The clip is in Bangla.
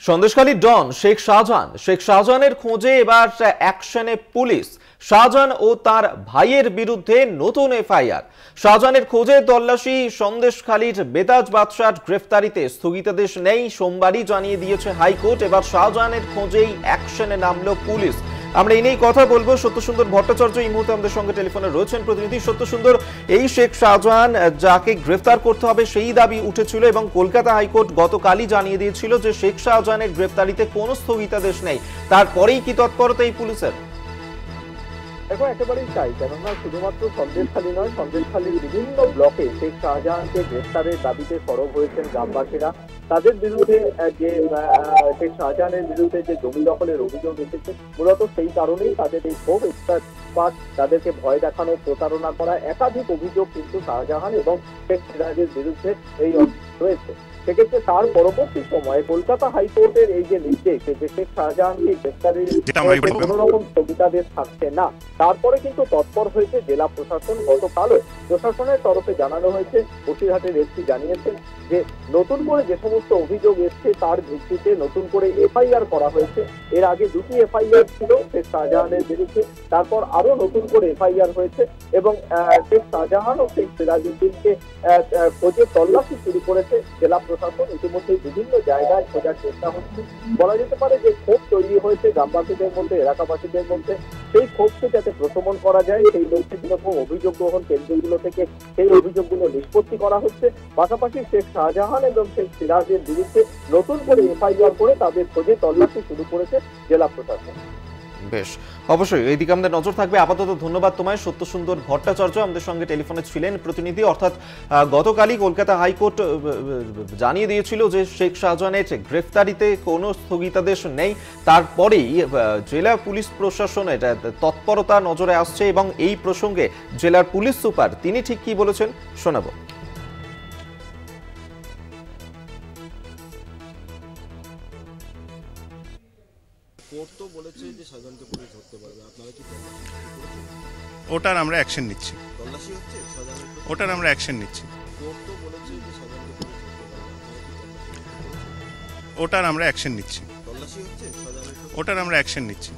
সন্দেশখালীর ডন শেখ শাহজাহানের খোঁজে এবার অ্যাকশনে পুলিশ। শাহজাহান ও তার ভাইয়ের বিরুদ্ধে নতুন এফআইআর। শাহজাহানের খোঁজে তল্লাশি। সন্দেশখালীর বেতাজ বাদশার গ্রেফতারিতে স্থগিতাদেশ নেই, সোমবারই জানিয়ে দিয়েছে হাইকোর্ট। এবার শাহজাহানের খোঁজেই অ্যাকশনে নামলো পুলিশ। আমরা এই নিয়েই কথা বলবো। সত্যসুন্দর ভট্টাচার্য এই মুহূর্তে আমাদের সঙ্গে টেলিফোনে রয়েছেন। প্রতিনিধি সত্যসুন্দর, এই শেখ শাহজাহান যাকে গ্রেফতার করতে হবে সেই দাবি উঠেছিল এবং কলকাতা হাইকোর্ট গতকালই জানিয়ে দিয়েছিল যে শেখ শাহজাহানের গ্রেফতারিতে কোনো স্থগিতাদেশ নেই। তারপরেই কি তৎপরতা এই পুলিশের? দেখো, একেবারেই তাই। কেননা শুধুমাত্র সন্দেশখালী নয়, সন্দেশখালীর বিভিন্ন ব্লকে শেখ শাহজাহানকে গ্রেফতারের দাবিতে সরব হয়েছেন গ্রামবাসীরা। তাদের বিরুদ্ধে যে শেখ শাহজাহানের বিরুদ্ধে যে জমি দখলের অভিযোগ এসেছে, মূলত সেই কারণেই তাদের এই ক্ষোভ। তাদেরকে ভয় দেখানো, প্রতারণা করা, একাধিক অভিযোগ কিন্তু শাহজাহান এবং শেখ সিরাজের বিরুদ্ধে এই রয়েছে। সেক্ষেত্রে তার পরবর্তী সময়ে কলকাতা হাইকোর্টের এই যে নির্দেশ যে শেখ শাহজাহানকে গ্রেফতারের কোন রকম স্থগিতাদেশ থাকছে না, তারপরে কিন্তু তৎপর হয়েছে জেলা প্রশাসন। গতকালও প্রশাসনের তরফে জানানো হয়েছে, বসিরহাটের এসপি জানিয়েছেন যে নতুন করে যে সমস্ত অভিযোগ এসছে তার ভিত্তিতে নতুন করে এফআইআর করা হয়েছে। এর আগে দুটি এফআইআর ছিল শেখ শাহজাহানের বিরুদ্ধে, তারপর আরো নতুন করে এফআইআর হয়েছে এবং শেখ শাহজাহান ও শেখ সিরাজউদ্দিনকে খোঁজে তল্লাশি শুরু করেছে জেলা প্রশাসন। ইতিমধ্যে বিভিন্ন জায়গায় খোঁজার চেষ্টা হচ্ছে। বলা যেতে পারে যে ক্ষোভ তৈরি হয়েছে গ্রামবাসীদের মধ্যে, এলাকাবাসীদের মধ্যে। সেই ক্ষোভকে যাতে প্রশমন করা যায় সেই লক্ষ্যে যেরকম অভিযোগ গ্রহণ কেন্দ্রগুলো থেকে সেই অভিযোগগুলো নিষ্পত্তি করা হচ্ছে। পাশাপাশি শেখ শাহজাহান এবং শেখ সিরাজের বিরুদ্ধে নতুন করে এফআইআর করে তাদের খোঁজে তল্লাশি শুরু করেছে জেলা প্রশাসন। বেশ, অবশ্যই এইদিকে আমাদের নজর থাকবে। আপাতত ধন্যবাদ তোমায় সত্যসুন্দর ভট্টাচার্য। আমাদের সঙ্গে টেলিফোনে ছিলেন প্রতিনিধি। অর্থাৎ গতকালই কলকাতা হাইকোর্ট জানিয়ে দিয়েছিল যে শেখ শাহজাহানের গ্রেফতারিতে কোনো স্থগিতাদেশ নেই। তারপরেই জেলা পুলিশ প্রশাসনের তৎপরতা নজরে আসছে এবং এই প্রসঙ্গে জেলার পুলিশ সুপার তিনি ঠিক কি বলেছেন শোনাবো। ওটার আমরা অ্যাকশন নিচ্ছি। ওটার আমরা অ্যাকশন নিচ্ছি। ওটার আমরা অ্যাকশন নিচ্ছি।